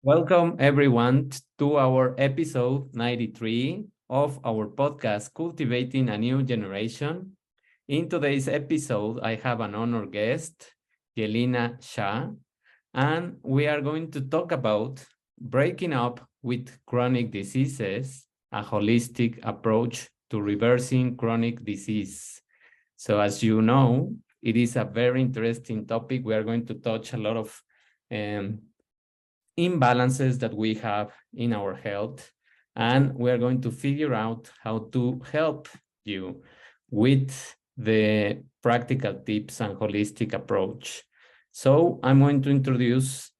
Welcome everyone to our episode 93 of our podcast, Cultivating a New Generation. In today's episode, I have an honored guest, Jelina Shah, and we are going to talk about breaking up with chronic diseases, a holistic approach to reversing chronic disease. So as you know, it is a very interesting topic. We are going to touch a lot of imbalances that we have in our health, and we're going to figure out how to help you with the practical tips and holistic approach. So I'm going to introduce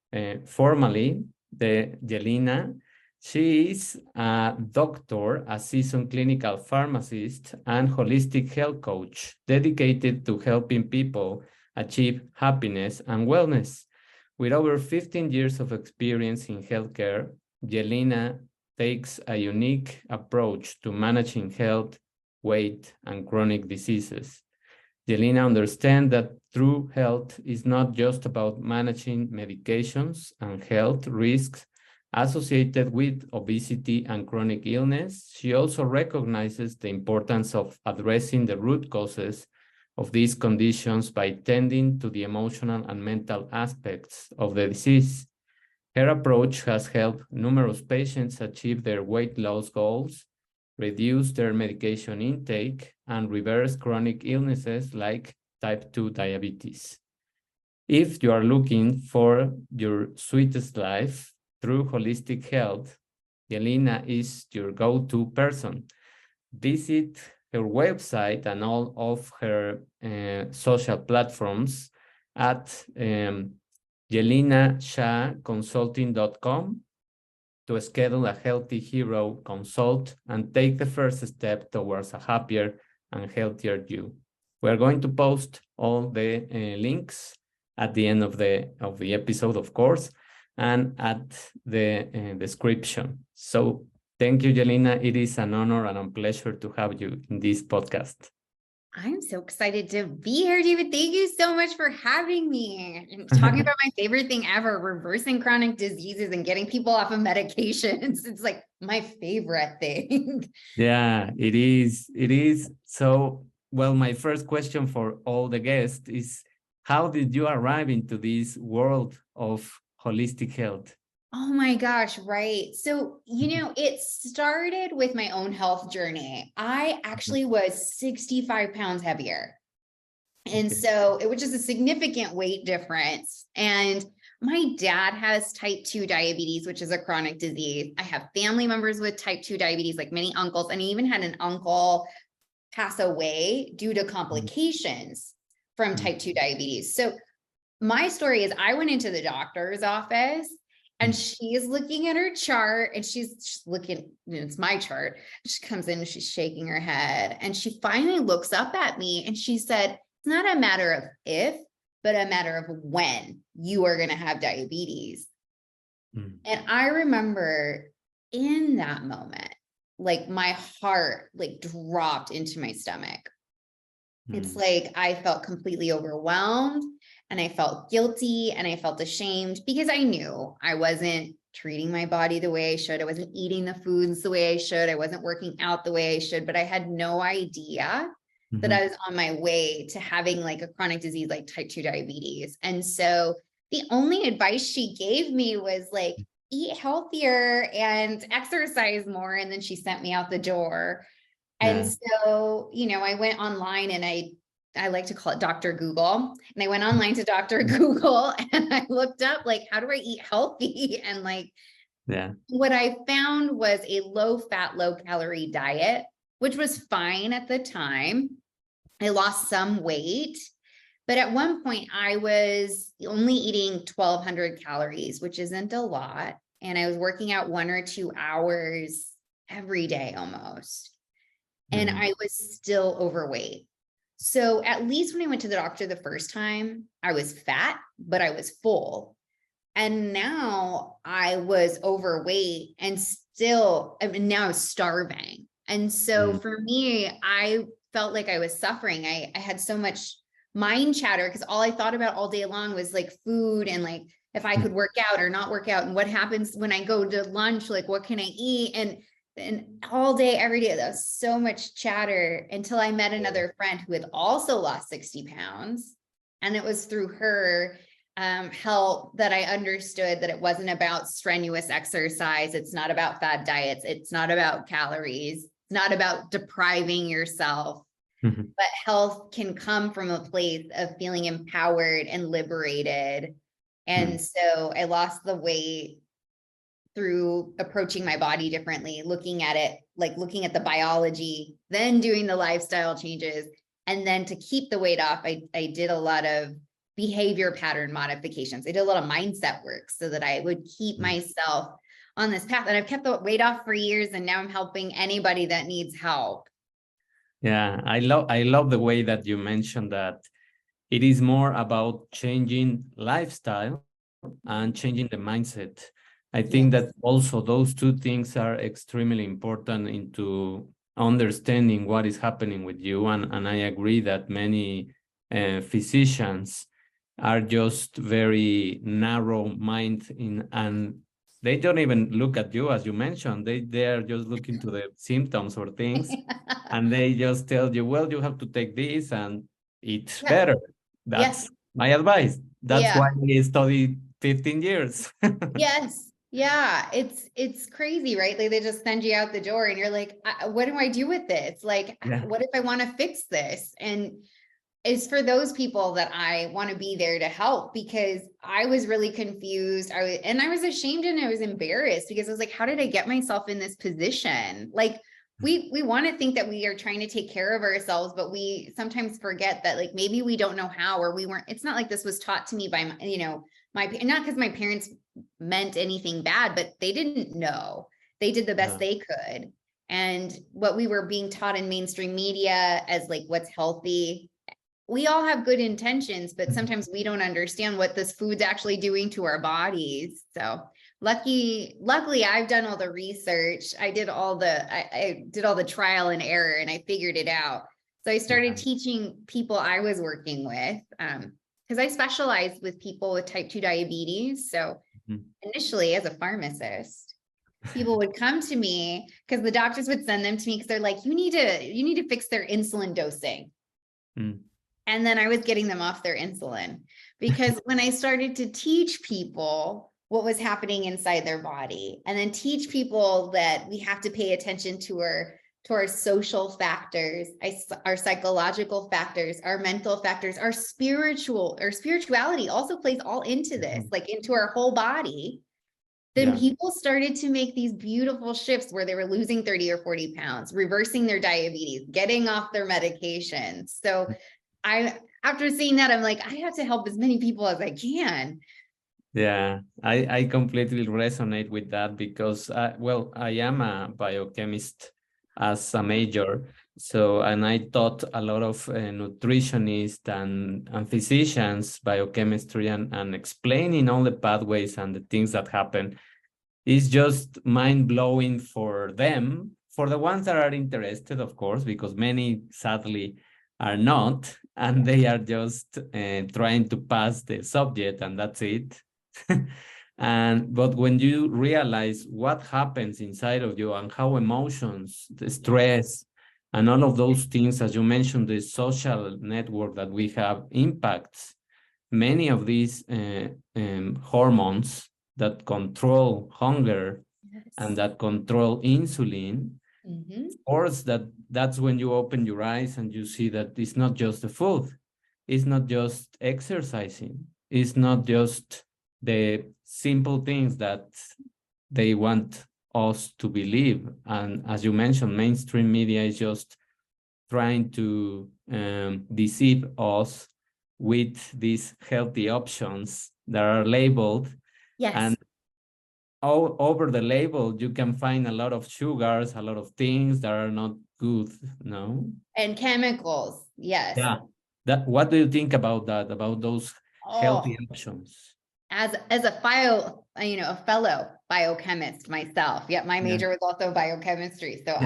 formally the Jelina. She is a doctor, a seasoned clinical pharmacist, and holistic health coach dedicated to helping people achieve happiness and wellness. With over 15 years of experience in healthcare, Jelina takes a unique approach to managing health, weight, and chronic diseases. Jelina understands that true health is not just about managing medications and health risks associated with obesity and chronic illness. She also recognizes the importance of addressing the root causes of these conditions by tending to the emotional and mental aspects of the disease. Her approach has helped numerous patients achieve their weight loss goals, reduce their medication intake, and reverse chronic illnesses like type 2 diabetes. If you are looking for your sweetest life through holistic health, Jelina is your go-to person. Visit her website and all of her social platforms at jelinashahconsulting.com to schedule a Healthy Hero consult and take the first step towards a happier and healthier you. We're going to post all the links at the end of the episode, of course, and at the description. So thank you, Jelina. It is an honor and a pleasure to have you in this podcast. I'm so excited to be here, David. Thank you so much for having me. I'm talking about my favorite thing ever, reversing chronic diseases and getting people off of medications. It's like my favorite thing. Yeah, it is. It is. So, well, my first question for all the guests is, how did you arrive into this world of holistic health? Oh my gosh, right. So, it started with my own health journey. I actually was 65 pounds heavier. And so it was just a significant weight difference. And my dad has type 2 diabetes, which is a chronic disease. I have family members with type 2 diabetes, like many uncles, and I even had an uncle pass away due to complications from type 2 diabetes. So my story is I went into the doctor's office and she's looking at her chart and she's looking, it's my chart. She comes in and she's shaking her head and she finally looks up at me and she said, it's not a matter of if, but a matter of when you are going to have diabetes. And I remember in that moment, like my heart like dropped into my stomach. It's like I felt completely overwhelmed and I felt guilty and I felt ashamed because I knew I wasn't treating my body the way I should. I wasn't eating the foods the way I should. I wasn't working out the way I should, but I had no idea that I was on my way to having like a chronic disease like type 2 diabetes. And so the only advice she gave me was like, eat healthier and exercise more. And then she sent me out the door. And so, I went online and I like to call it Dr. Google. And I went online to Dr. Google and I looked up like, how do I eat healthy? And like, what I found was a low fat, low calorie diet, which was fine at the time. I lost some weight, but at one point I was only eating 1,200 calories, which isn't a lot. And I was working out 1 or 2 hours every day almost. And I was still overweight. So at least when I went to the doctor the first time, I was fat, but I was full. And now I was overweight and now I was starving. And so for me, I felt like I was suffering. I had so much mind chatter because all I thought about all day long was like food and like if I could work out or not work out, and what happens when I go to lunch, like what can I eat? And all day, every day, there was so much chatter until I met another friend who had also lost 60 pounds. And it was through her help that I understood that it wasn't about strenuous exercise. It's not about fad diets. It's not about calories. It's not about depriving yourself. But health can come from a place of feeling empowered and liberated. And so I lost the weight through approaching my body differently, looking at it, like looking at the biology, then doing the lifestyle changes. And then to keep the weight off, I did a lot of behavior pattern modifications. I did a lot of mindset work so that I would keep myself on this path. And I've kept the weight off for years, and now I'm helping anybody that needs help. Yeah, I love the way that you mentioned that it is more about changing lifestyle and changing the mindset. I think Yes. that also those two things are extremely important into understanding what is happening with you. And I agree that many physicians are just very narrow mind in, and they don't even look at you, as you mentioned. They are just looking to the symptoms or things, and they just tell you, well, you have to take this and it's Yeah. better. Yes. That's my advice. That's Yeah. why I studied 15 years. Yes. Yeah. It's crazy, right? Like they just send you out the door and you're like, what do I do with this? Like, Yeah. what if I want to fix this? And it's for those people that I want to be there to help, because I was really confused. I was ashamed and I was embarrassed, because I was like, how did I get myself in this position? Like we want to think that we are trying to take care of ourselves, but we sometimes forget that like maybe we don't know how, or we weren't, it's not like this was taught to me by my, not because my parents meant anything bad, but they didn't know. They did the best they could. And what we were being taught in mainstream media as like what's healthy, we all have good intentions, but sometimes we don't understand what this food's actually doing to our bodies. So luckily I've done all the research. I did all the trial and error, and I figured it out. So I started teaching people I was working with, because I specialized with people with type 2 diabetes. So initially as a pharmacist, people would come to me because the doctors would send them to me because they're like, you need to fix their insulin dosing. And then I was getting them off their insulin, because when I started to teach people what was happening inside their body, and then teach people that we have to pay attention to our social factors, our psychological factors, our mental factors, our spirituality also plays all into this, like into our whole body. Then people started to make these beautiful shifts where they were losing 30 or 40 pounds, reversing their diabetes, getting off their medications. So after seeing that, I'm like, I have to help as many people as I can. Yeah, I completely resonate with that because, I am a biochemist as a major. So, and I taught a lot of nutritionists and physicians biochemistry, and explaining all the pathways and the things that happen is just mind blowing for them, for the ones that are interested, of course, because many sadly are not, and they are just trying to pass the subject, and that's it. But when you realize what happens inside of you and how emotions, the stress, and all of those things, as you mentioned, the social network that we have impacts many of these hormones that control hunger and that control insulin. Of course, that's when you open your eyes and you see that it's not just the food, it's not just exercising, it's not just the simple things that they want us to believe. And as you mentioned, mainstream media is just trying to deceive us with these healthy options that are labeled. Yes. And all over the label, you can find a lot of sugars, a lot of things that are not good, no? And chemicals. Yes. Yeah. What do you think about that, about those healthy options? As a fellow biochemist myself. Yeah, my major was also biochemistry. So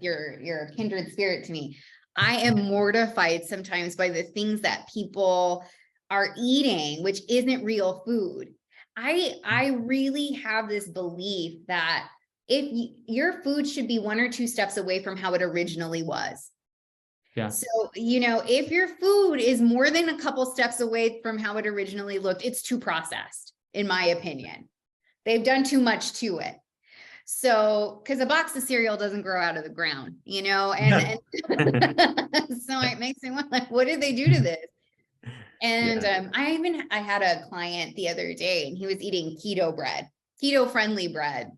you're a kindred spirit to me. I am mortified sometimes by the things that people are eating, which isn't real food. I really have this belief that if your food should be 1 or 2 steps away from how it originally was. Yeah. So, if your food is more than a couple steps away from how it originally looked, it's too processed, in my opinion. They've done too much to it. So, because a box of cereal doesn't grow out of the ground, and so it makes me want, like, what did they do to this? And I had a client the other day, and he was eating keto friendly bread.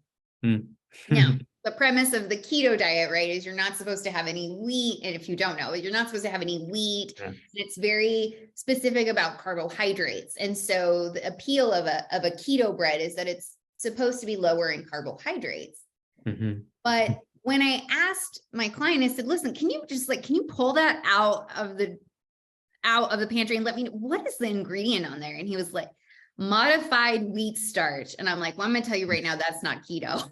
Now, the premise of the keto diet, right, is you're not supposed to have any wheat. And if you don't know, you're not supposed to have any wheat. And it's very specific about carbohydrates. And so the appeal of a keto bread is that it's supposed to be lower in carbohydrates. But when I asked my client, I said, listen, can you pull that out of the pantry and let me know what is the ingredient on there? And he was like, modified wheat starch. And I'm like, well, I'm gonna tell you right now, that's not keto.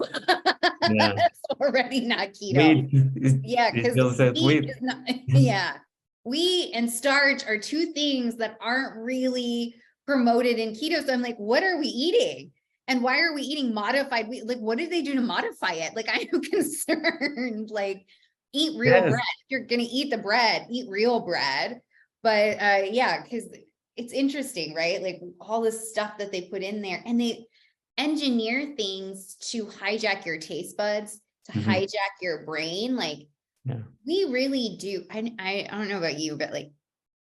That's already not keto. Because wheat is not, wheat and starch are 2 things that aren't really promoted in keto. So I'm like, what are we eating? And why are we eating modified wheat? Like, what did they do to modify it? Like, I am concerned. Like, eat real bread. If you're gonna eat the bread, eat real bread. But because it's interesting, right? Like all this stuff that they put in there, and they engineer things to hijack your taste buds, to hijack your brain. Like we really do. I don't know about you, but like,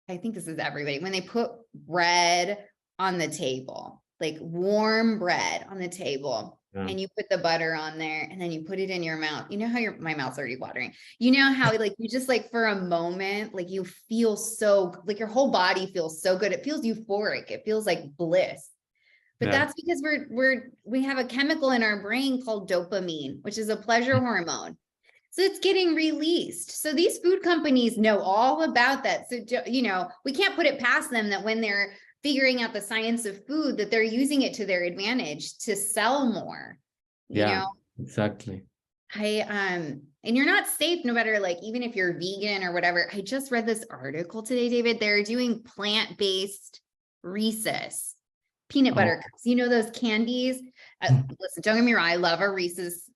I think this is everybody. When they put bread on the table, like warm bread on the table, and you put the butter on there, and then you put it in your mouth. You know how my mouth's already watering. You know how like you just like for a moment, like you feel so like your whole body feels so good. It feels euphoric. It feels like bliss. But that's because we have a chemical in our brain called dopamine, which is a pleasure hormone. So it's getting released. So these food companies know all about that. So, we can't put it past them that when they're figuring out the science of food, that they're using it to their advantage to sell more. You know? Exactly. And you're not safe no matter, like, even if you're vegan or whatever. I just read this article today, David. They're doing plant-based Reese's peanut butter cups. Those candies. Listen, don't get me wrong. I love a Reese's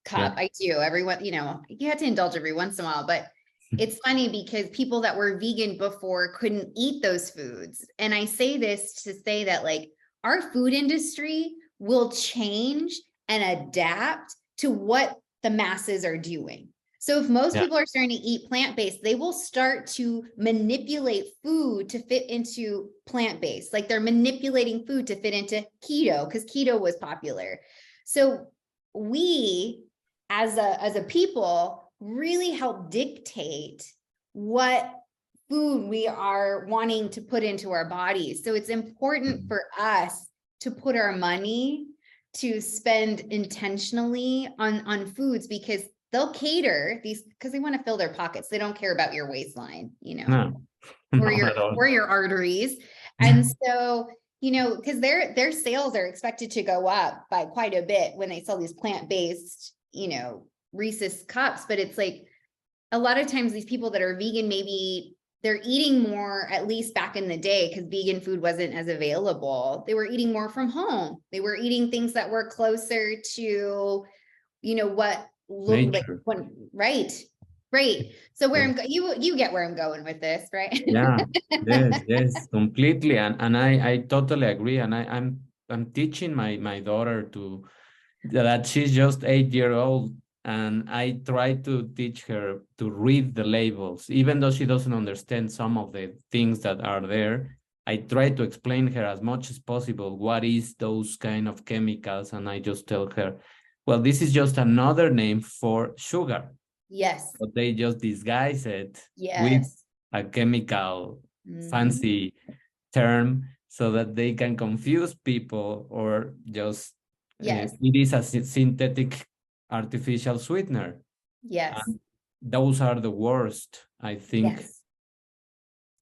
cup. I do. Everyone, you have to indulge every once in a while, but it's funny because people that were vegan before couldn't eat those foods. And I say this to say that like our food industry will change and adapt to what the masses are doing. So if most people are starting to eat plant-based, they will start to manipulate food to fit into plant-based. Like they're manipulating food to fit into keto because keto was popular. So we as a people really help dictate what food we are wanting to put into our bodies. So it's important for us to put our money to spend intentionally on foods because they'll cater these because they want to fill their pockets. They don't care about your waistline, or your arteries. And so, because their sales are expected to go up by quite a bit when they sell these plant-based, Reese's cups. But it's like a lot of times these people that are vegan, maybe they're eating more, at least back in the day, because vegan food wasn't as available. They were eating more from home. They were eating things that were closer to, what looked like when, right. So where you get where I'm going with this, right? Yes, completely. And I totally agree. And I'm teaching my daughter that she's just 8 years old. And I try to teach her to read the labels, even though she doesn't understand some of the things that are there. I try to explain her as much as possible what is those kind of chemicals. And I just tell her, well, this is just another name for sugar. Yes. But they just disguise it with a chemical fancy term so that they can confuse people or just it is a synthetic artificial sweetener. And those are the worst, I think.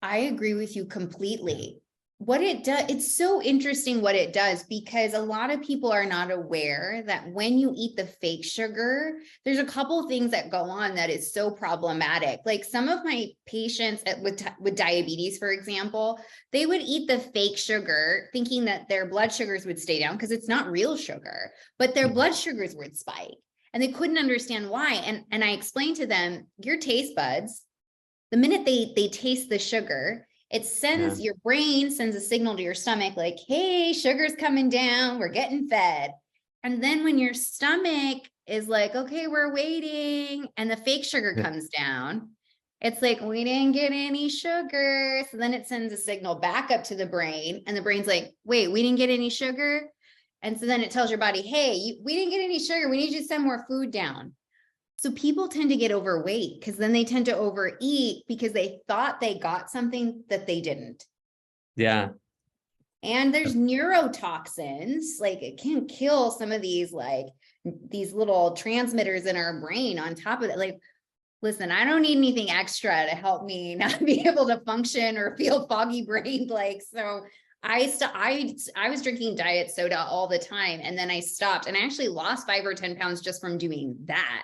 I agree with you completely. what it does, it's so interesting what it does, because a lot of people are not aware that when you eat the fake sugar, there's a couple things that go on that is so problematic. Like some of my patients with diabetes, for example, they would eat the fake sugar thinking that their blood sugars would stay down because it's not real sugar, but their blood sugars would spike. And they couldn't understand why. And I explained to them, your taste buds, the minute they taste the sugar, it Yeah. sends, your brain sends a signal to your stomach like, hey, sugar's coming down, we're getting fed. And then when your stomach is like, okay, we're waiting, and the fake sugar Yeah. comes down, it's like, we didn't get any sugar. So then it sends a signal back up to the brain, and the brain's like, wait, we didn't get any sugar. And so then it tells your body, hey, we didn't get any sugar. We need you to send more food down. So people tend to get overweight because then they tend to overeat because they thought they got something that they didn't. Yeah. And there's neurotoxins, like it can kill some of these, like these little transmitters in our brain on top of it. Like, listen, I don't need anything extra to help me not be able to function or feel foggy brained. Like, so I was drinking diet soda all the time, and then I stopped, and I actually lost 5 or 10 pounds just from doing that.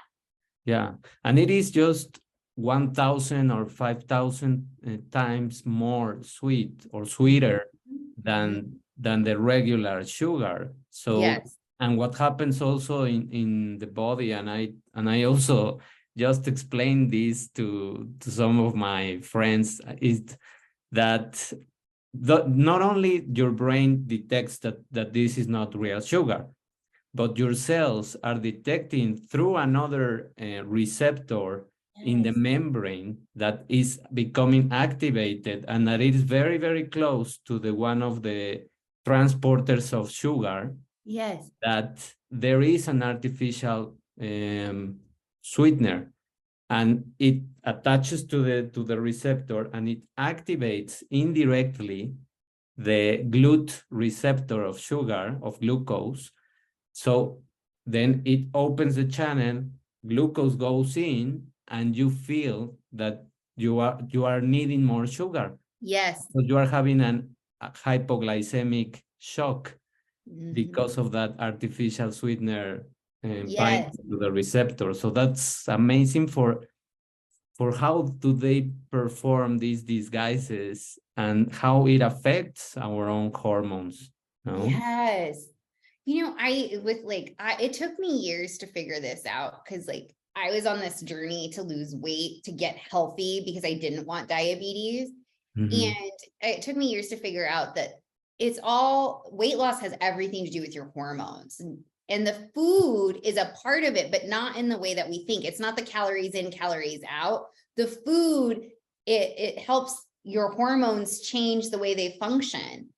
Yeah. And it is just 1,000 or 5,000 times more sweet or sweeter Mhm. than the regular sugar. So, Yes. and what happens also in the body, and I also just explained this to some of my friends, is that not only your brain detects that this is not real sugar, but your cells are detecting through another receptor in the Yes. membrane that is becoming activated, and that it is very, very close to the one of the transporters of sugar, Yes. that there is an artificial sweetener, and it attaches to the receptor, and it activates indirectly the GLUT receptor of sugar, of glucose. So then it opens the channel, glucose goes in, and you feel that you are needing more sugar. Yes. So you are having a hypoglycemic shock Mhm. because of that artificial sweetener binding Yes. to the receptor. So that's amazing for how do they perform these disguises and how it affects our own hormones. No? Yes. It took me years to figure this out, because like I was on this journey to lose weight, to get healthy because I didn't want diabetes. Mhm. And it took me years to figure out that it's all, weight loss has everything to do with your hormones. And the food is a part of it, but not in the way that we think. It's not the calories in, calories out. The food, it helps your hormones change the way they function.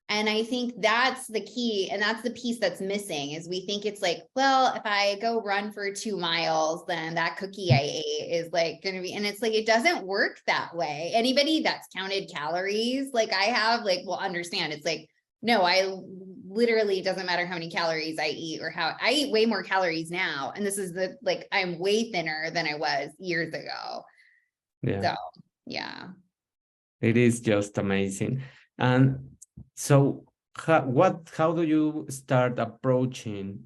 And I think that's the key. And that's the piece that's missing, is we think it's like, well, if I go run for 2 miles, then that cookie I ate is like going to be, and it's like, it doesn't work that way. Anybody that's counted calories, like I have, like, will understand. It's like, no, I literally, doesn't matter how many calories I eat, or how I eat way more calories now. And this is like, I'm way thinner than I was years ago. Yeah. So yeah. It is just amazing. And so, how do you start approaching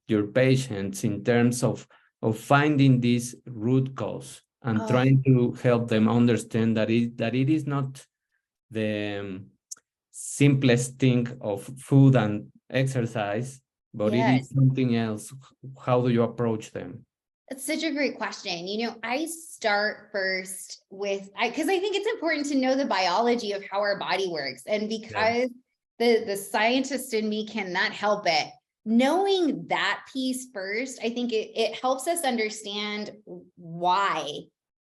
your patients in terms of finding this root cause and Oh, trying to help them understand that it is not the simplest thing of food and exercise, but it is yes. something else? How do you approach them? That's such a great question. I start first with, because I think it's important to know the biology of how our body works. And Yeah. because the scientist in me cannot help it, knowing that piece first, I think it helps us understand why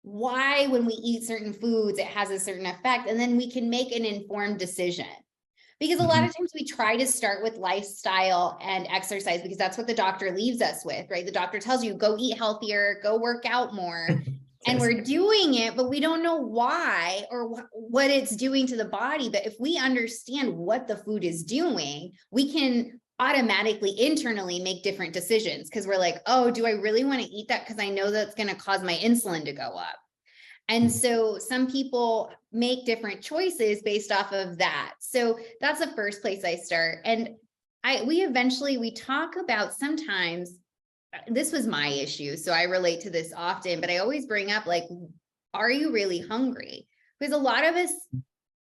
when we eat certain foods, it has a certain effect. And then we can make an informed decision. Because a lot Mhm. of times we try to start with lifestyle and exercise because that's what the doctor leaves us with, right? The doctor tells you, go eat healthier, go work out more. And Yes. we're doing it, but we don't know why or what it's doing to the body. But if we understand what the food is doing, we can automatically internally make different decisions, because we're like, oh, do I really want to eat that? Because I know that's going to cause my insulin to go up. And so some people make different choices based off of that. So that's the first place I start. And we talk about sometimes, this was my issue, so I relate to this often, but I always bring up, like, are you really hungry? Because a lot of us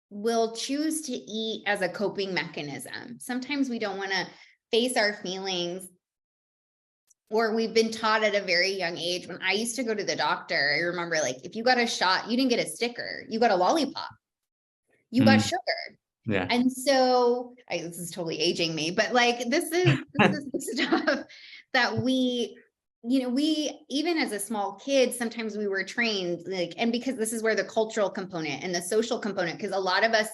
will choose to eat as a coping mechanism. Sometimes we don't want to face our feelings, or we've been taught at a very young age. When I used to go to the doctor, I remember, like, if you got a shot, you didn't get a sticker, you got a lollipop, you got sugar. Yeah. And so this is totally aging me, but like, this is stuff that we even as a small kid, sometimes we were trained, like, and because this is where the cultural component and the social component, because a lot of us,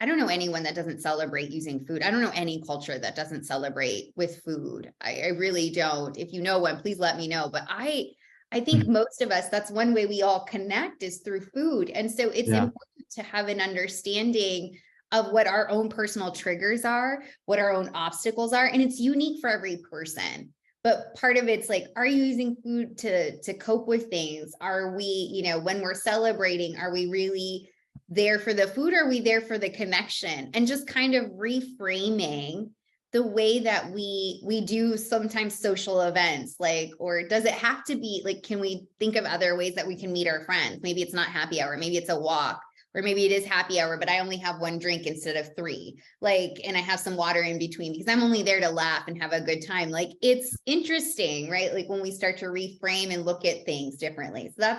I don't know anyone that doesn't celebrate using food. I don't know any culture that doesn't celebrate with food. I really don't. If you know one, please let me know. But I think most of us, that's one way we all connect, is through food. And so it's important to have an understanding of what our own personal triggers are, what our own obstacles are, and it's unique for every person. But part of it's like, are you using food to cope with things? Are we, when we're celebrating, are we really there for the food? Or are we there for the connection? And just kind of reframing the way that we do sometimes social events, like, or does it have to be like, can we think of other ways that we can meet our friends? Maybe it's not happy hour, maybe it's a walk, or maybe it is happy hour, but I only have one drink instead of three, like, and I have some water in between because I'm only there to laugh and have a good time. Like, it's interesting, right? Like, when we start to reframe and look at things differently. So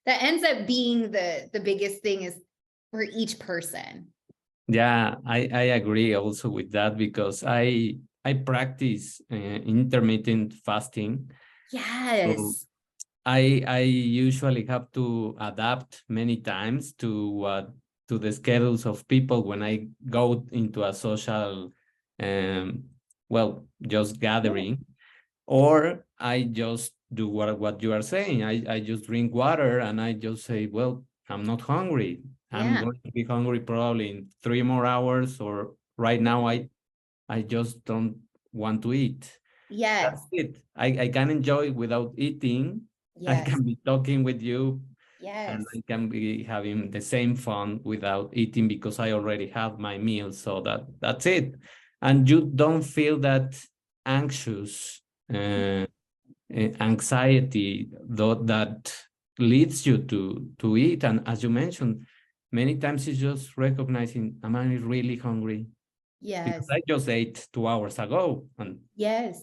that ends up being the biggest thing, is for each person. Yeah, I agree also with that, because I practice intermittent fasting. So Yes. I usually have to adapt many times to the schedules of people when I go into a social um just Yeah. gathering, or I just do what you are saying. I just drink water and I just say, well, I'm not hungry. I'm Yeah. going to be hungry probably in 3 more hours, or right now I just don't want to eat. That's Yes. it. I can enjoy without eating. I Yes. can be talking with you, and Yes. I can be having the same fun without eating because I already have my meal. So that's it. And you don't feel that anxious anxiety that leads you to eat. And as you mentioned, many times it's just recognizing, am I really hungry? Because Yes. I just ate 2 hours ago. And Yes.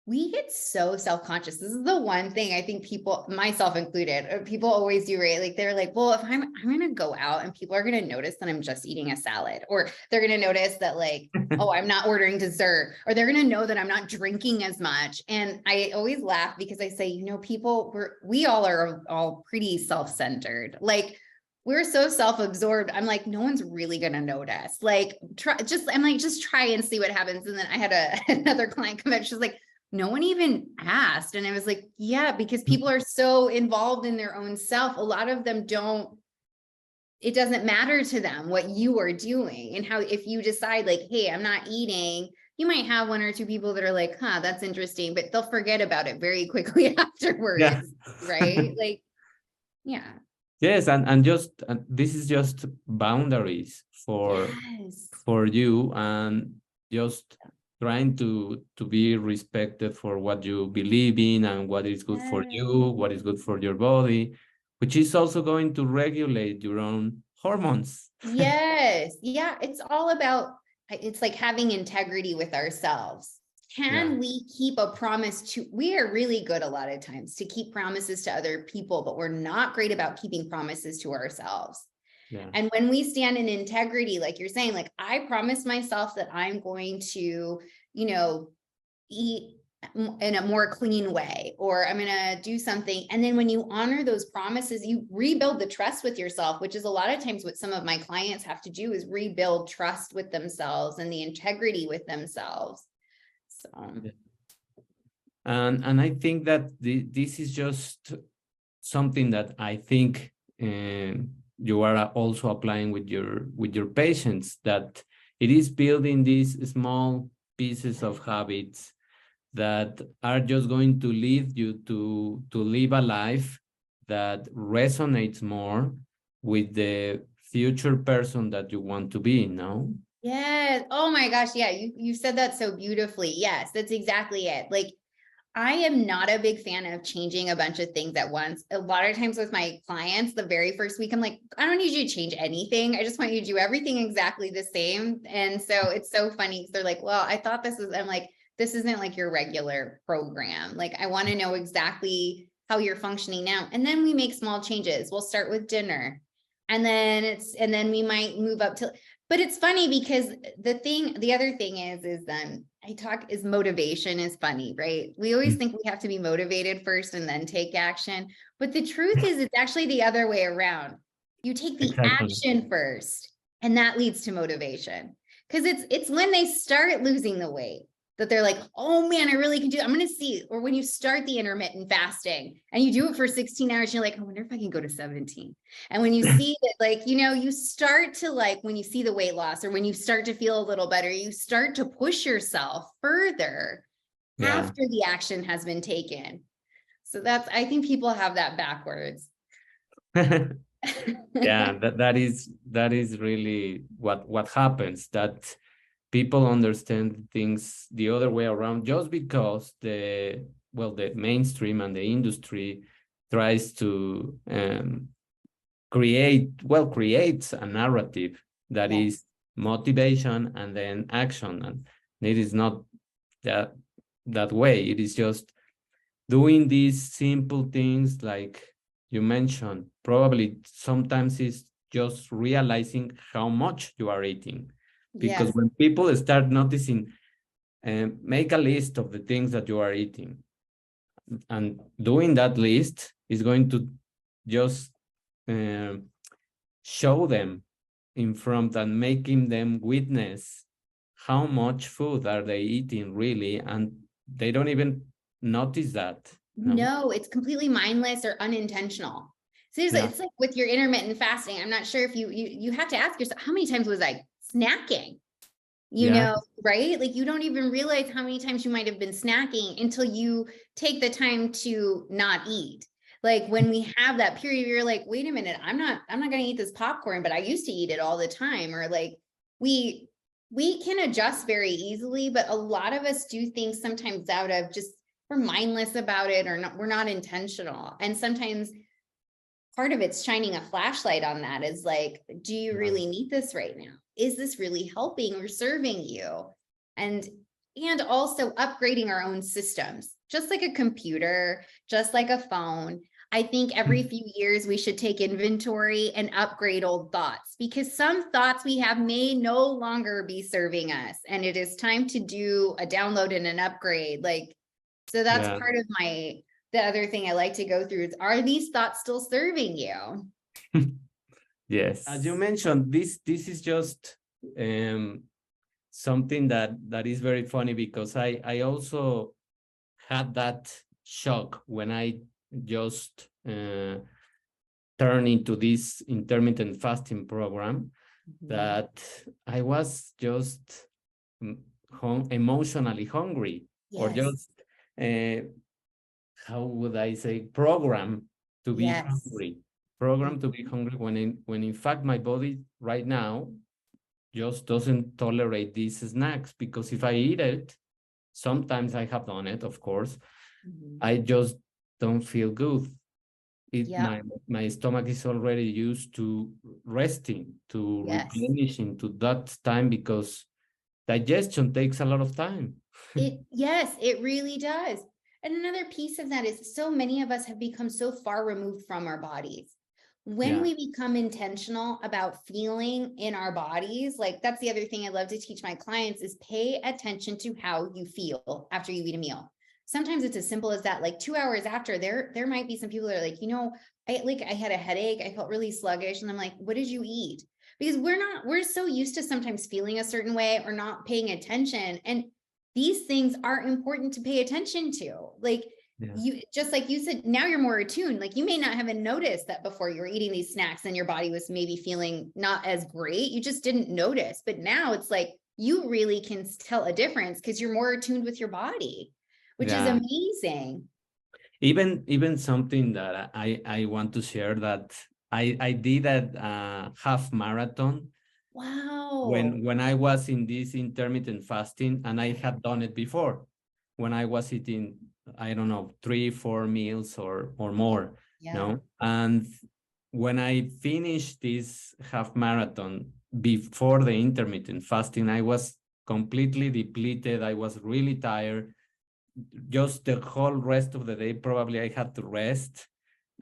We get so self-conscious. This is the one thing I think people, myself included, people always do, right? Like, they're like, well, if I'm going to go out and people are going to notice that I'm just eating a salad, or they're going to notice that, like, oh, I'm not ordering dessert, or they're going to know that I'm not drinking as much. And I always laugh because I say, people, we all are all pretty self-centered. Like, we're so self-absorbed. I'm like, no one's really going to notice. Like, I'm like, just try and see what happens. And then I had another client come up. She's like, no one even asked. And I was like, yeah, because people are so involved in their own self. A lot of them it doesn't matter to them what you are doing. And how, if you decide, like, hey, I'm not eating, you might have one or two people that are like, huh, that's interesting, but they'll forget about it very quickly afterwards. yeah. Right? Like, yeah. Yes, and just this is just boundaries Yes. for you, and just trying to be respected for what you believe in and what is good for Yes. you, what is good for your body, which is also going to regulate your own hormones. Yes. Yeah. It's all about, it's like having integrity with ourselves. Yeah, Can we keep a promise we are really good a lot of times to keep promises to other people, but we're not great about keeping promises to ourselves. yeah, And when we stand in integrity, like you're saying, like, I promise myself that I'm going to, eat in a more clean way, or I'm going to do something. And then when you honor those promises, you rebuild the trust with yourself, which is a lot of times what some of my clients have to do, is rebuild trust with themselves and the integrity with themselves. So, yeah. And I think that this is just something that I think you are also applying with your patients, that it is building these small pieces of habits that are just going to lead you to live a life that resonates more with the future person that you want to be, no? Yes. Oh my gosh. Yeah. You said that so beautifully. Yes, that's exactly it. Like, I am not a big fan of changing a bunch of things at once. A lot of times with my clients, the very first week, I'm like, I don't need you to change anything. I just want you to do everything exactly the same. And so it's so funny because they're like, well, I thought this was, I'm like, this isn't like your regular program. Like, I want to know exactly how you're functioning now. And then we make small changes. We'll start with dinner. And then we might move up to, but it's funny because the other thing is then motivation is funny, right? We always think we have to be motivated first and then take action. But the truth is, it's actually the other way around. You take the Exactly. action first, and that leads to motivation. Because it's when they start losing the weight that they're like, oh man, I really can do it. I'm going to see. Or when you start the intermittent fasting and you do it for 16 hours, you're like, I wonder if I can go to 17. And when you see that, like, you start to like, when you see the weight loss or when you start to feel a little better, you start to push yourself further Yeah. after the action has been taken. So I think people have that backwards. Yeah, that is really what happens, that people understand things the other way around just because the mainstream and the industry tries to creates a narrative that Yes. is motivation and then action, and it is not that that way. It is just doing these simple things like you mentioned. Probably sometimes it's just realizing how much you are eating, because Yes. when people start noticing, make a list of the things that you are eating, and doing that list is going to just um show them in front and making them witness how much food are they eating really, and they don't even notice that. No. No, it's completely mindless or unintentional. Seriously, Yeah. it's like with your intermittent fasting. I'm not sure if you have to ask yourself, how many times was I snacking? Yeah. Right? Like, you don't even realize how many times you might have been snacking until you take the time to not eat. Like, when we have that period, you're like, wait a minute, I'm not going to eat this popcorn, but I used to eat it all the time. Or like, we we can adjust very easily, but a lot of us do things sometimes out of just, we're mindless about it, or not, we're not intentional. And sometimes part of it's shining a flashlight on that is like, do you Yeah. really need this right now? Is this really helping or serving you? And also upgrading our own systems, just like a computer, just like a phone. I think every few years we should take inventory and upgrade old thoughts, because some thoughts we have may no longer be serving us. And it is time to do a download and an upgrade. Like, so that's Yeah. part of the other thing I like to go through is, are these thoughts still serving you? Yes. As you mentioned, this is just something that is very funny, because I also had that shock when I just turned into this intermittent fasting program, that I was just emotionally hungry, or Yes. just uh, how would I say, program to be Yes. hungry, program to be hungry, when in fact my body right now just doesn't tolerate these snacks, because if I eat it, sometimes I have done it, of course, Mhm. I just don't feel good. It Yeah. my stomach is already used to resting, to Yes. replenishing to that time, because digestion takes a lot of time. Yes, it really does. And another piece of that is, so many of us have become so far removed from our bodies. When Yeah. we become intentional about feeling in our bodies, like, that's the other thing I love to teach my clients, is pay attention to how you feel after you eat a meal. Sometimes it's as simple as that. Like, 2 hours after, there might be some people that are like, I had a headache, I felt really sluggish. And I'm like, what did you eat? Because we're so used to sometimes feeling a certain way or not paying attention. And these things are important to pay attention to. Like, Yeah. just like you said, now you're more attuned. Like, you may not have noticed that before you were eating these snacks and your body was maybe feeling not as great. You just didn't notice. But now it's like, you really can tell a difference because you're more attuned with your body, which is Yeah. amazing. Even something that I want to share, that I did a half marathon Wow. when I was in this intermittent fasting, and I had done it before when I was eating, I don't know, 3 4 meals or more, Yeah. no. And when I finished this half marathon before the intermittent fasting, I was completely depleted. I was really tired. Just the whole rest of the day, probably I had to rest.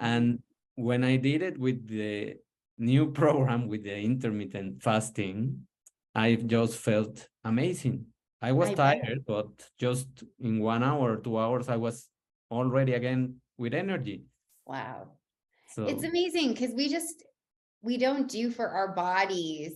Mhm. And when I did it with the new program, with the intermittent fasting, I just felt amazing. I was I bet. tired, but just in 1 hour, 2 hours, I was already again with energy. Wow. It's So, amazing because we don't do for our bodies.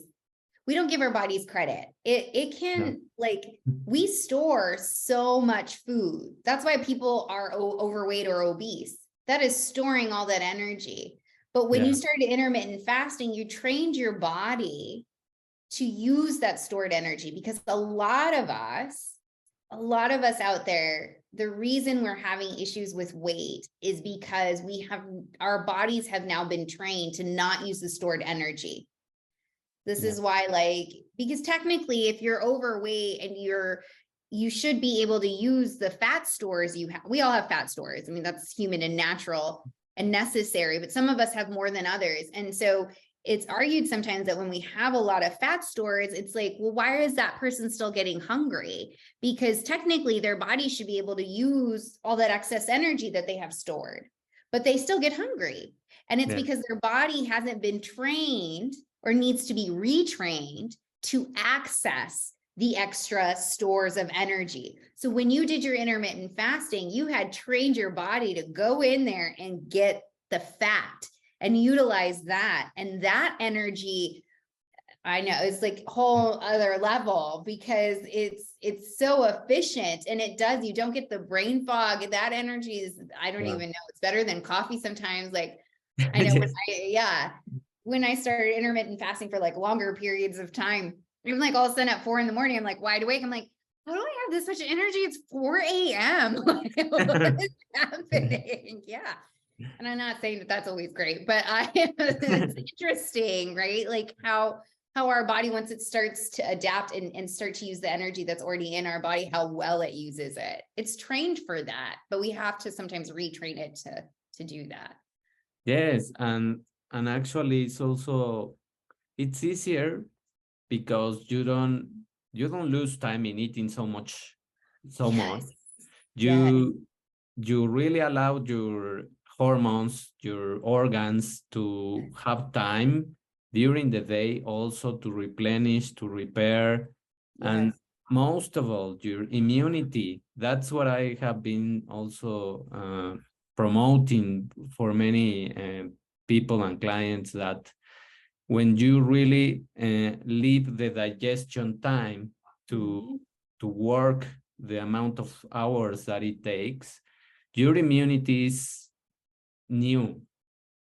We don't give our bodies credit. It no. can, like, we store so much food. That's why people are overweight or obese. That is storing all that energy. But when you Yeah, started intermittent fasting, you trained your body to use that stored energy, because a lot of us out there, the reason we're having issues with weight is because our bodies have now been trained to not use the stored energy. This yeah, is why, like, because technically, if you're overweight and you should be able to use the fat stores you have. We all have fat stores. I mean, that's human and natural and necessary, but some of us have more than others. And so it's argued sometimes that when we have a lot of fat stores, it's like, well, why is that person still getting hungry? Because technically their body should be able to use all that excess energy that they have stored, but they still get hungry. And it's yeah, because their body hasn't been trained or needs to be retrained to access the extra stores of energy. So when you did your intermittent fasting, you had trained your body to go in there and get the fat and utilize that. And that energy, I know, it's like a whole other level, because it's so efficient, and it does, you don't get the brain fog. That energy is, I don't yeah. even know, it's better than coffee sometimes. Like, I know Yes. when I started intermittent fasting for like longer periods of time, even like all of a sudden at 4 a.m, I'm like wide awake. I'm like, how do I have this much energy? It's 4 a.m. Like, what is happening? Yeah. And I'm not saying that that's always great, but it's interesting, right? Like how our body, once it starts to adapt and start to use the energy that's already in our body, how well it uses it. It's trained for that, but we have to sometimes retrain it to do that. Yes, and actually it's easier because you don't lose time in eating so much. Yes. Yes. You really allow your hormones, your organs to have time during the day also to replenish, to repair, and Yes. most of all, your immunity. That's what I have been also promoting for many people and clients, that when you really leave the digestion time to Mhm. to work the amount of hours that it takes, your immunity is new.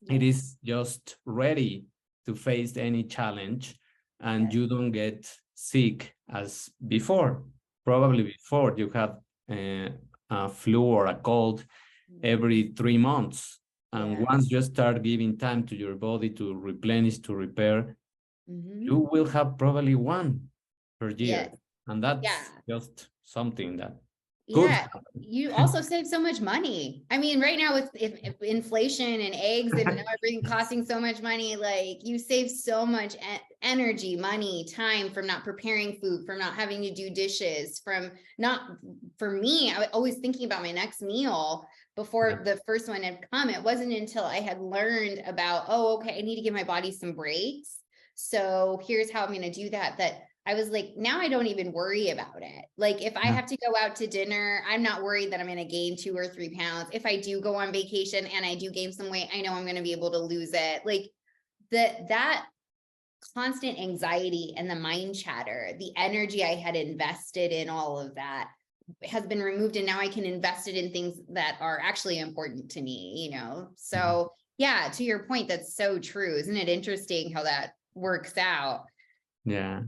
It Yes. is just ready to face any challenge, and Yes. you don't get sick as before. Probably before you had uh, a flu or a cold Mhm. every 3 months. And Yeah. once you start giving time to your body to replenish, to repair, Mhm. you will have probably one per year. Yes. And Yeah. that's just something that could Yeah, you also save so much money. I mean, right now with if inflation and eggs and happen. everything costing so much money, like you save so much energy, money, time from not preparing food, from not having to do dishes, from not, for me, I was always thinking about my next meal Yeah, before the first one had come. It wasn't until I had learned about, oh, okay, I need to give my body some breaks. So here's how I'm going to do that, that I was like, now I don't even worry about it. Like, if I yeah, have to go out to dinner, I'm not worried that I'm going to gain 2 or 3 pounds. If I do go on vacation and I do gain some weight, I know I'm going to be able to lose it. Like, that constant anxiety and the mind chatter, the energy I had invested in all of that has been removed. And now I can invest it in things that are actually important to me. yeah. So yeah, to your point, that's so true. Isn't it interesting how that works out? Yeah.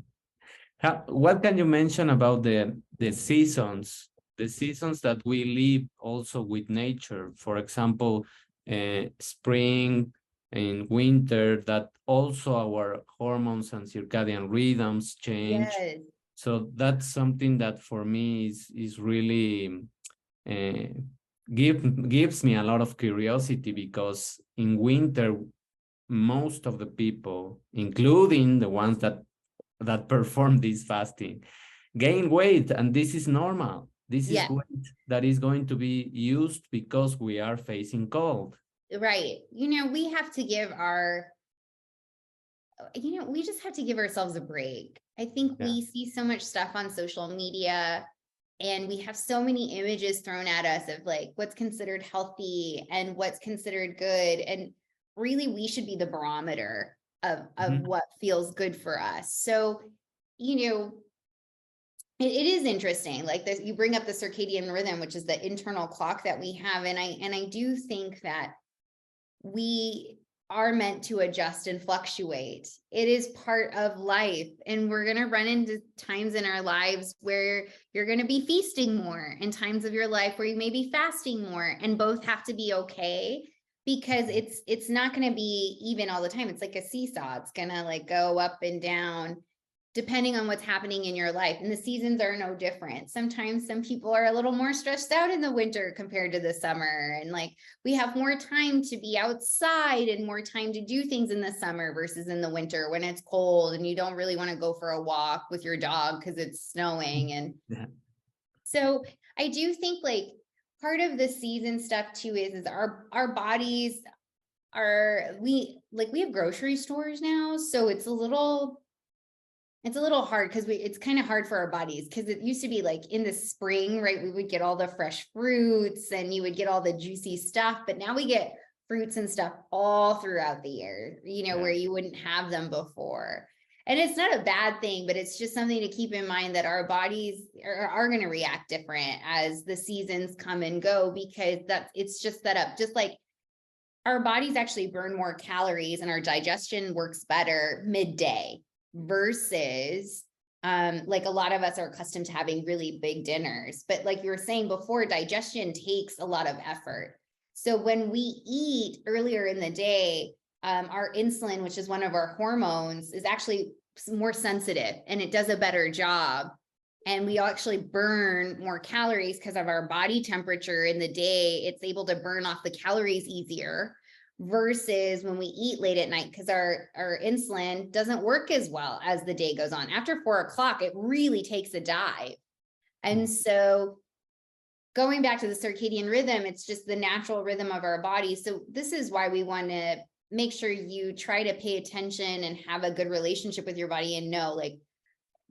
What can you mention about the seasons, the seasons that we live also with nature. For example, spring and winter, that also our hormones and circadian rhythms change. Yes. So that's something that for me is really uh, gives me a lot of curiosity, because in winter most of the people, including the ones that perform this fasting, gain weight, and this is normal. This is Yeah. weight that is going to be used because we are facing cold. Right. We have to give we just have to give ourselves a break. I think Yeah. we see so much stuff on social media and we have so many images thrown at us of like what's considered healthy and what's considered good. And really, we should be the barometer of Mhm. what feels good for us. So, it is interesting. Like this, you bring up the circadian rhythm, which is the internal clock that we have. And I do think that we are meant to adjust and fluctuate. It is part of life. And we're going to run into times in our lives where you're going to be feasting more, and times of your life where you may be fasting more, and both have to be okay, because it's not going to be even all the time. It's like a seesaw. It's going to like go up and down depending on what's happening in your life. And the seasons are no different. Sometimes some people are a little more stressed out in the winter compared to the summer. And like we have more time to be outside and more time to do things in the summer versus in the winter when it's cold and you don't really want to go for a walk with your dog because it's snowing. And Yeah. so I do think like part of the season stuff too is our bodies we have grocery stores now. So it's a little hard because it's kind of hard for our bodies, because it used to be like in the spring, right? We would get all the fresh fruits and you would get all the juicy stuff, but now we get fruits and stuff all throughout the year, where you wouldn't have them before. And it's not a bad thing, but it's just something to keep in mind that our bodies are going to react different as the seasons come and go, because it's just set up, just like our bodies actually burn more calories and our digestion works better midday versus like a lot of us are accustomed to having really big dinners. But like you were saying before, digestion takes a lot of effort. So when we eat earlier in the day, our insulin, which is one of our hormones, is actually more sensitive and it does a better job. And we actually burn more calories because of our body temperature in the day. It's able to burn off the calories easier versus when we eat late at night, because our insulin doesn't work as well as the day goes on. After 4 o'clock, it really takes a dive. And so going back to the circadian rhythm, it's just the natural rhythm of our body. So this is why we want to make sure you try to pay attention and have a good relationship with your body and know, like,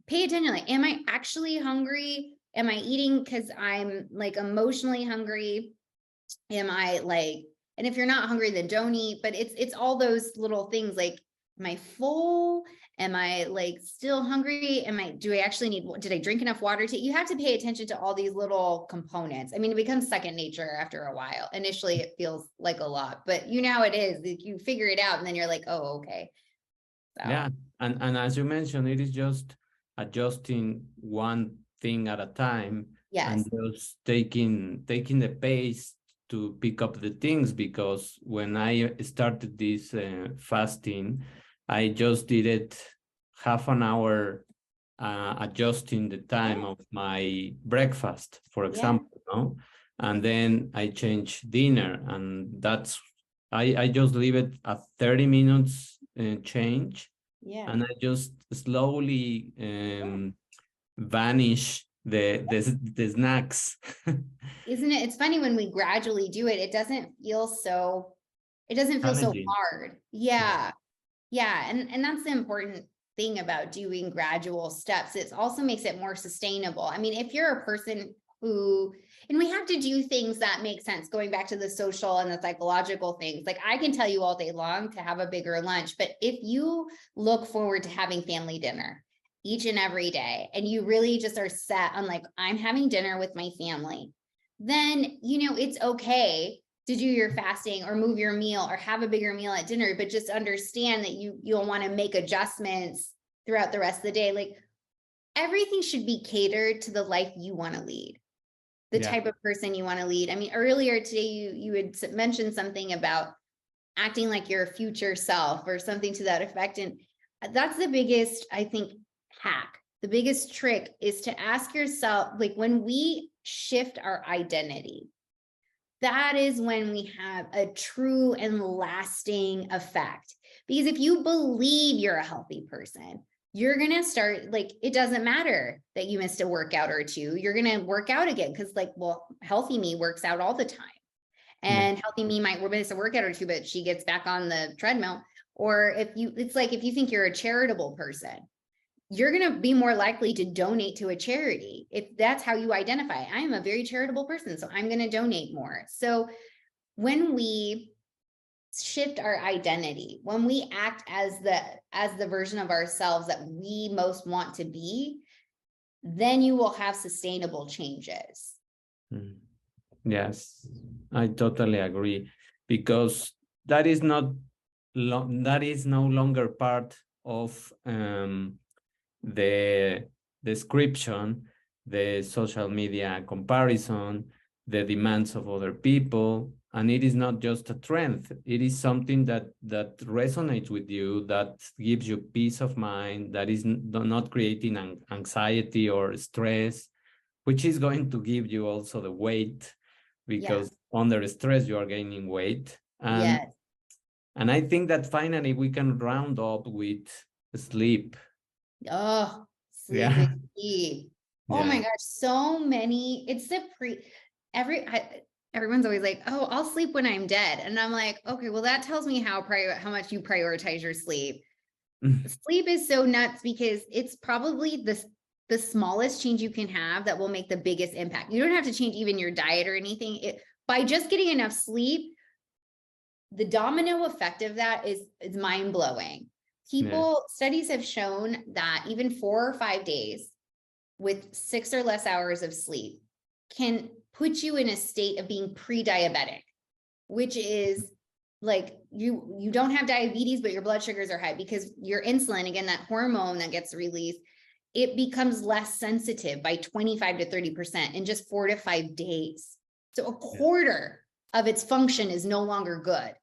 pay attention. Like, am I actually hungry? Am I eating because I'm like emotionally hungry? Am I like, and if you're not hungry, then don't eat. But it's all those little things like, am I full? Am I like still hungry? Do I actually did I drink enough water you have to pay attention to all these little components. I mean, it becomes second nature after a while. Initially, it feels like a lot, but you know how it is. You figure it out and then you're like, oh, okay. So, Yeah. And as you mentioned, it is just adjusting one thing at a time, and yes. just taking the pace to pick up the things. Because when I started this fasting, I just did it half an hour, adjusting the time Yeah. of my breakfast, for Yeah. example, no? And then I change dinner, and I just leave it at 30 minutes change, Yeah. and I just slowly vanish the snacks. Isn't it? It's funny when we gradually do it, it doesn't feel so Challenging. hard. Yeah. Yeah. Yeah. And that's the important thing about doing gradual steps. It also makes it more sustainable. I mean, if you're a person and we have to do things that make sense, going back to the social and the psychological things. Like I can tell you all day long to have a bigger lunch, but if you look forward to having family dinner each and every day, and you really just are set on like, I'm having dinner with my family, then, it's okay to do your fasting or move your meal or have a bigger meal at dinner, but just understand that you'll want to make adjustments throughout the rest of the day. Like everything should be catered to the life you want to lead. the type of person you want to lead. I mean, earlier today, you had mentioned something about acting like your future self or something to that effect. And that's the biggest, I think, hack. The biggest trick is to ask yourself, like when we shift our identity, that is when we have a true and lasting effect. Because if you believe you're a healthy person, you're going to start, like, it doesn't matter that you missed a workout or two. You're going to work out again because, like, well, healthy me works out all the time. And healthy me might miss a workout or two, but she gets back on the treadmill. Or it's like if you think you're a charitable person, you're going to be more likely to donate to a charity. If that's how you identify, I am a very charitable person, so I'm going to donate more. So when we shift our identity, when we act as the version of ourselves that we most want to be, then you will have sustainable changes. Yes, I totally agree, because that is no longer part of the description, the social media comparison, the demands of other people, and it is not just a trend. It is something that resonates with you, that gives you peace of mind, that is not creating anxiety or stress, which is going to give you also the weight, because under stress you are gaining weight. And I think that finally we can round up with sleep. Oh, sleep is key. Oh my gosh, so many. It's the everyone's always like, oh, I'll sleep when I'm dead. And I'm like, okay, well, that tells me how much you prioritize your sleep. Sleep is so nuts because it's probably the smallest change you can have that will make the biggest impact. You don't have to change even your diet or anything. By just getting enough sleep, the domino effect of that is mind-blowing. Studies have shown that even 4 or 5 days with 6 or less hours of sleep can put you in a state of being pre-diabetic, which is like you don't have diabetes, but your blood sugars are high because your insulin, again, that hormone that gets released, it becomes less sensitive by 25 to 30% in just 4 to 5 days. So a quarter of its function is no longer good.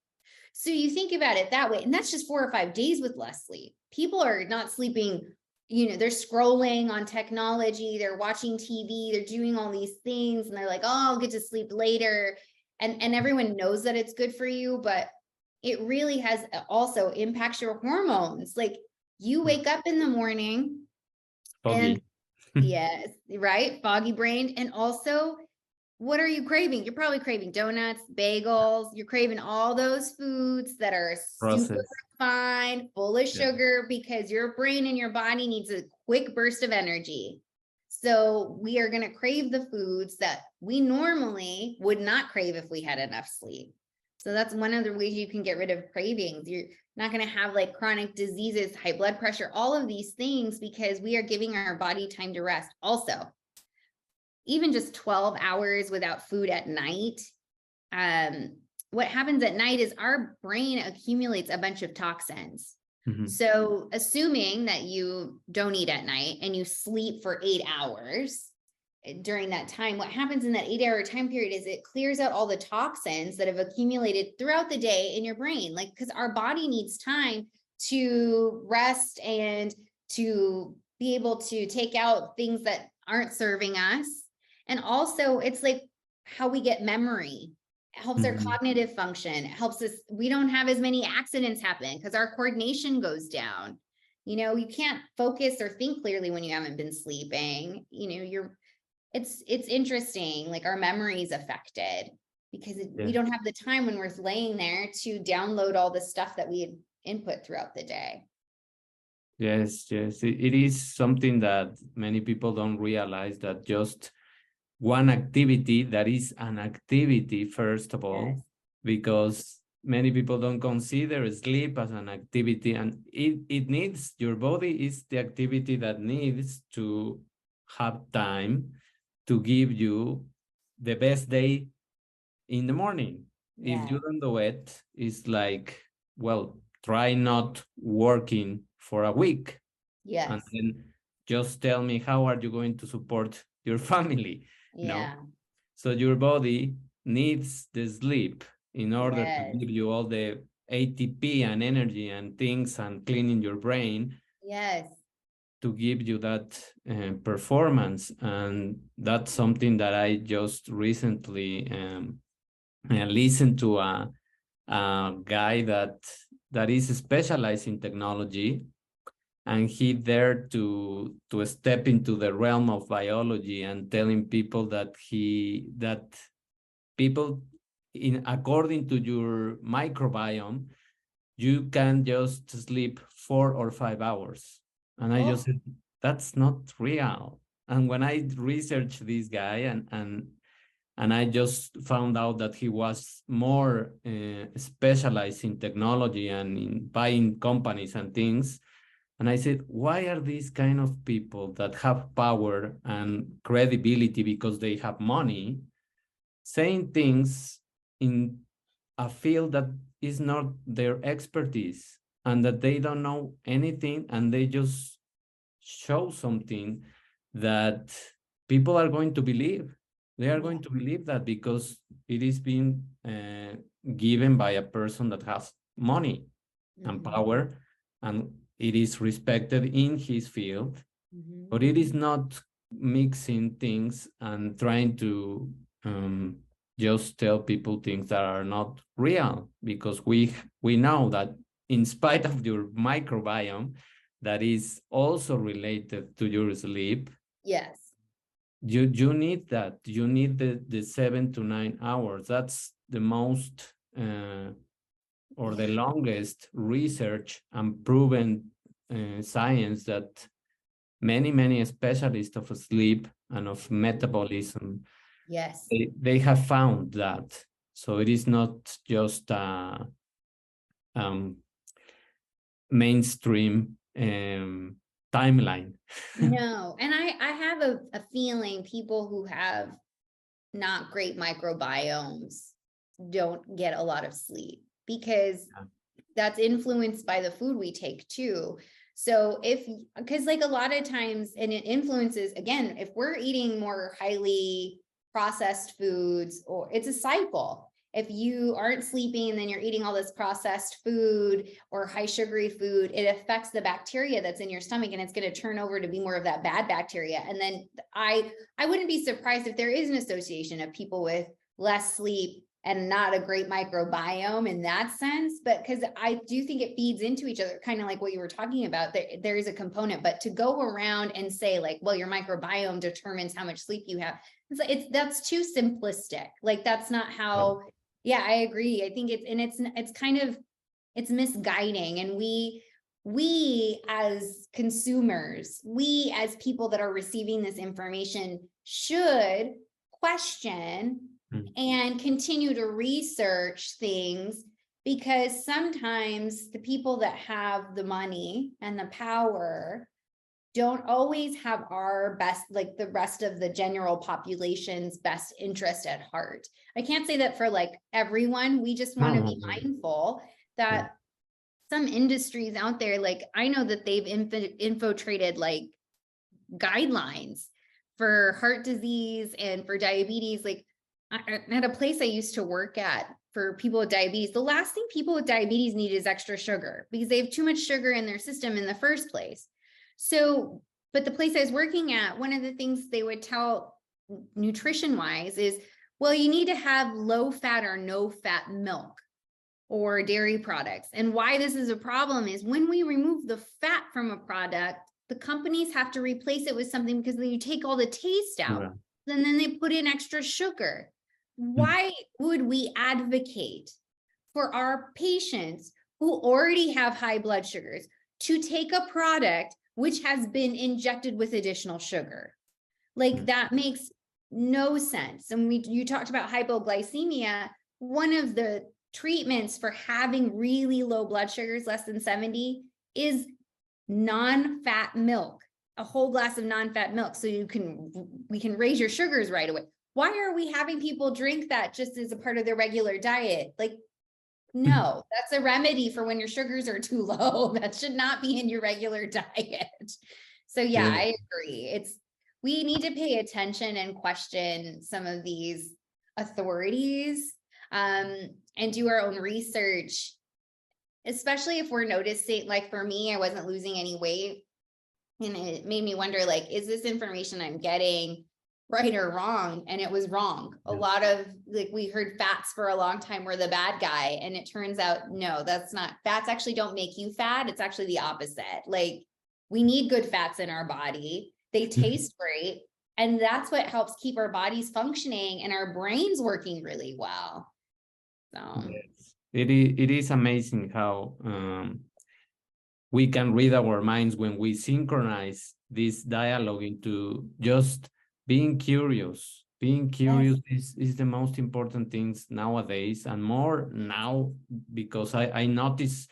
So you think about it that way, and that's just 4 or 5 days with less sleep. People are not sleeping, they're scrolling on technology, they're watching TV, they're doing all these things, and they're like, oh, I'll get to sleep later. And everyone knows that it's good for you, but it really has also impacts your hormones. Like you wake up in the morning and yes, right? Foggy brained. And also, what are you craving? You're probably craving donuts, bagels. You're craving all those foods that are super refined, full of sugar, because your brain and your body needs a quick burst of energy. So we are going to crave the foods that we normally would not crave if we had enough sleep. So that's one of the ways you can get rid of cravings. You're not going to have like chronic diseases, high blood pressure, all of these things, because we are giving our body time to rest. Also, even just 12 hours without food at night, what happens at night is our brain accumulates a bunch of toxins. So assuming that you don't eat at night and you sleep for 8 hours during that time, what happens in that 8-hour time period is it clears out all the toxins that have accumulated throughout the day in your brain. Like, because our body needs time to rest and to be able to take out things that aren't serving us. And also it's like how we get memory. It helps our cognitive function. It helps us, we don't have as many accidents happen because our coordination goes down. You can't focus or think clearly when you haven't been sleeping. It's interesting, like our memory is affected because we don't have the time when we're laying there to download all the stuff that we had input throughout the day. Yes, it is something that many people don't realize, that just one activity, that is an activity, first of all, because many people don't consider sleep as an activity, and it needs, your body is the activity that needs to have time to give you the best day in the morning. If you don't do it, it's like, well, try not working for a week. And then just tell me, how are you going to support your family? So your body needs the sleep in order to Yes. give you all the ATP and energy and things and cleaning your brain Yes. to give you that performance. And that's something that I just recently listened to a guy that is specialized in technology, and he dared to step into the realm of biology and telling people that people in according to your microbiome, you can just sleep 4 or 5 hours. And I just Oh, said, that's not real. And when I researched this guy and I just found out that he was more specialized in technology and in buying companies and things. And I said, why are these kind of people that have power and credibility because they have money saying things in a field that is not their expertise, and that they don't know anything, and they just show something that people are going to believe. They are yeah. going to believe that because it is being given by a person that has money and Mhm. power, and it is respected in his field, Mhm. but it is not mixing things and trying to just tell people things that are not real, because we know that in spite of your microbiome that is also related to your sleep, Yes. you need that. You need the 7 to 9 hours. That's the most or the Yeah. longest research and proven science that many specialists of sleep and of metabolism, Yes. they have found that. So it is not just a um, mainstream timeline. No. And I have a feeling people who have not great microbiomes don't get a lot of sleep because that's influenced by the food we take too. So because like a lot of times, and it influences, again, if we're eating more highly processed foods, or it's a cycle. If you aren't sleeping and then you're eating all this processed food or high sugary food, it affects the bacteria that's in your stomach, and it's going to turn over to be more of that bad bacteria. And then I wouldn't be surprised if there is an association of people with less sleep and not a great microbiome in that sense, but because I do think it feeds into each other, kind of like what you were talking about. There is a component, but to go around and say like, well, your microbiome determines how much sleep you have, that's too simplistic. Like that's not how. Yeah, I agree. I think it's kind of, it's misguiding, and we as consumers, we as people that are receiving this information should question and continue to research things, because sometimes the people that have the money and the power don't always have our best, like the rest of the general population's best interest at heart. I can't say that for like everyone. We just want to be No. mindful Yeah. that some industries out there, like I know that they've infiltrated like guidelines for heart disease and for diabetes. Like at a place I used to work at for people with diabetes, the last thing people with diabetes need is extra sugar because they have too much sugar in their system in the first place. So, but the place I was working at, one of the things they would tell nutrition wise is, well, you need to have low fat or no fat milk or dairy products. And why this is a problem is when we remove the fat from a product, the companies have to replace it with something because then you take all the taste out. Yeah. And then they put in extra sugar. Why would we advocate for our patients who already have high blood sugars to take a product which has been injected with additional sugar? Like that makes no sense. And you talked about hypoglycemia. One of the treatments for having really low blood sugars, less than 70, is non-fat milk, a whole glass of non-fat milk. So we can raise your sugars right away. Why are we having people drink that just as a part of their regular diet? Like, no, that's a remedy for when your sugars are too low. That should not be in your regular diet. So yeah, Yeah. I agree. we need to pay attention and question some of these authorities, and do our own research, especially if we're noticing, like for me, I wasn't losing any weight. And it made me wonder, like, is this information I'm getting right or wrong? And it was wrong. A lot of, like, we heard fats for a long time were the bad guy. And it turns out, no, that's not. Fats actually don't make you fat. It's actually the opposite. Like, we need good fats in our body. They taste great. And that's what helps keep our bodies functioning and our brains working really well. So yes. It is amazing how we can read our minds when we synchronize this dialogue into just being curious. Being curious is the most important things nowadays, and more now, because I notice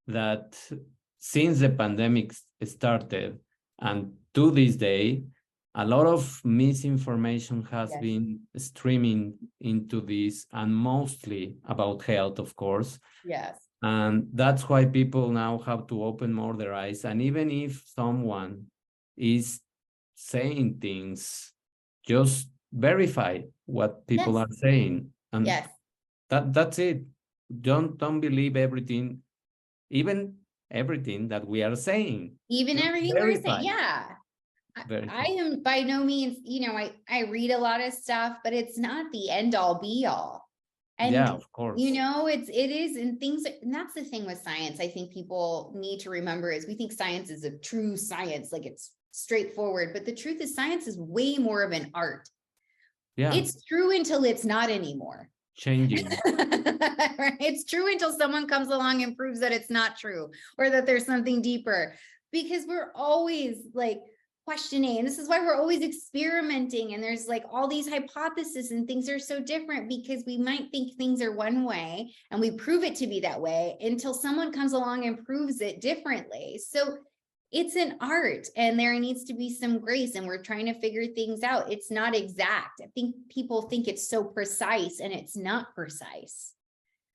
that since the pandemic started and to this day, a lot of misinformation has been streaming into this, and mostly about health, of course. yes. And that's why people now have to open more their eyes. And even if someone is saying things, just verify what people are saying. And that's it. Don't believe everything, even everything that we are saying. Even Just everything we're saying. Yeah. I am by no means, I read a lot of stuff, but it's not the end all be all. And yeah, of course. it is, and that's the thing with science. I think people need to remember is we think science is a true science, like it's straightforward, but the truth is science is way more of an art. Yeah. It's true until it's not anymore. Changing. It's true until someone comes along and proves that it's not true, or that there's something deeper, because we're always like questioning, and this is why we're always experimenting, and there's like all these hypotheses, and things are so different because we might think things are one way and we prove it to be that way until someone comes along and proves it differently. So it's an art, and there needs to be some grace, and we're trying to figure things out. It's not exact. I think people think it's so precise, and it's not precise.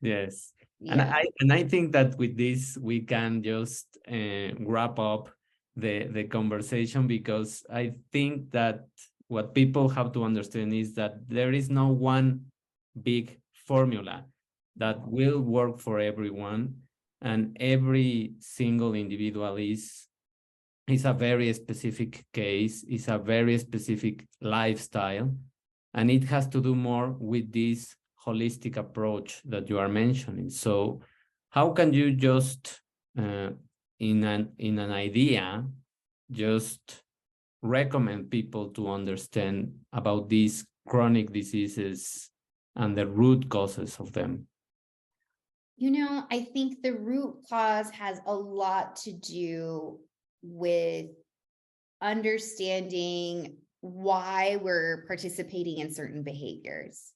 Yes. Yeah. And I think that with this we can just wrap up the conversation, because I think that what people have to understand is that there is no one big formula that will work for everyone, and every single individual is a very specific case, is a very specific lifestyle, and it has to do more with this holistic approach that you are mentioning. So how can you just in an idea just recommend people to understand about these chronic diseases and the root causes of them? I think the root cause has a lot to do with understanding why we're participating in certain behaviors.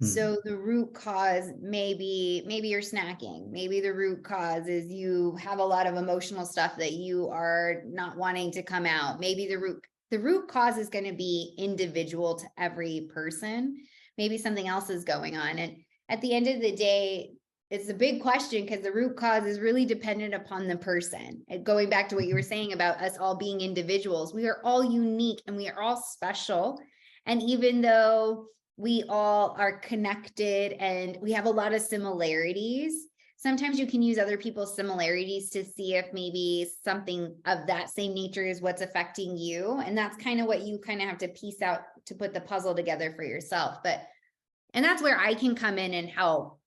So the root cause, maybe you're snacking. Maybe the root cause is you have a lot of emotional stuff that you are not wanting to come out. Maybe the root cause is going to be individual to every person. Maybe something else is going on. And at the end of the day, it's a big question, because the root cause is really dependent upon the person. And going back to what you were saying about us all being individuals, we are all unique and we are all special. And even though we all are connected and we have a lot of similarities, sometimes you can use other people's similarities to see if maybe something of that same nature is what's affecting you. And that's kind of what you kind of have to piece out to put the puzzle together for yourself. And that's where I can come in and help,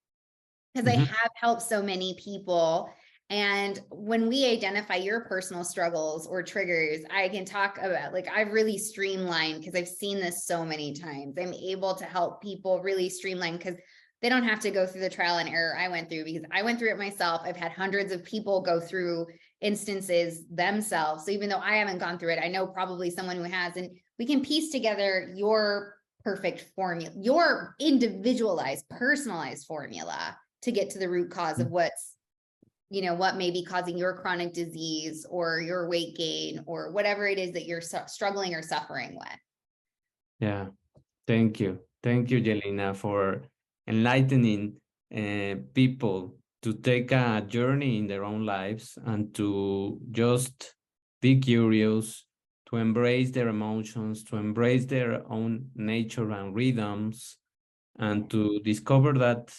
because I have helped so many people. And when we identify your personal struggles or triggers, I can talk about, like, I've really streamlined, because I've seen this so many times. I'm able to help people really streamline, because they don't have to go through the trial and error I went through, because I went through it myself. I've had hundreds of people go through instances themselves. So even though I haven't gone through it, I know probably someone who has, and we can piece together your perfect formula, your individualized, personalized formula to get to the root cause of what's, what may be causing your chronic disease or your weight gain or whatever it is that you're struggling or suffering with. Yeah. Thank you. Thank you, Jelina, for enlightening people to take a journey in their own lives and to just be curious, to embrace their emotions, to embrace their own nature and rhythms, and to discover that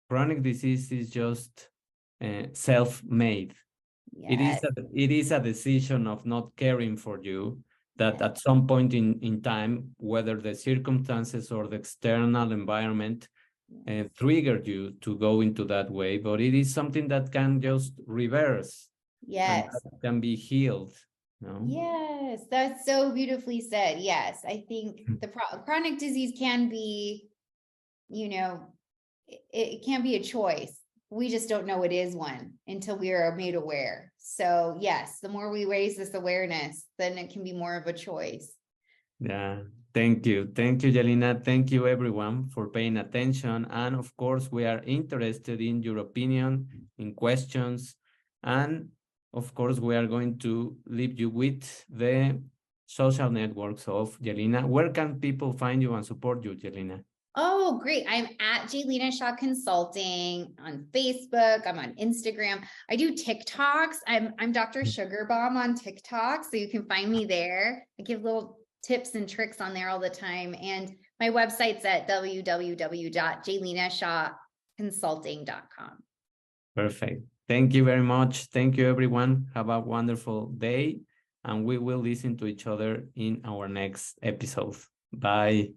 chronic disease is just self-made. Yes. It is a decision of not caring for you, that at some point in time, whether the circumstances or the external environment triggered you to go into that way, but it is something that can just reverse and Yes. that can be healed. No? Yes, that's so beautifully said. Yes, I think the chronic disease can be, you know, it can be a choice. We just don't know it is one until we are made aware. So yes, the more we raise this awareness, then it can be more of a choice. Yeah, thank you. Thank you, Jelina. Thank you, everyone, for paying attention. And of course, we are interested in your opinion, in questions. And of course, we are going to leave you with the social networks of Jelina. Where can people find you and support you, Jelina? Oh, great. I'm at Jelina Shaw Consulting on Facebook. I'm on Instagram. I do TikToks. I'm Dr. Sugar Bomb on TikTok. So you can find me there. I give little tips and tricks on there all the time. And my website's at www.jelinashawconsulting.com. Perfect. Thank you very much. Thank you, everyone. Have a wonderful day. And we will listen to each other in our next episode. Bye.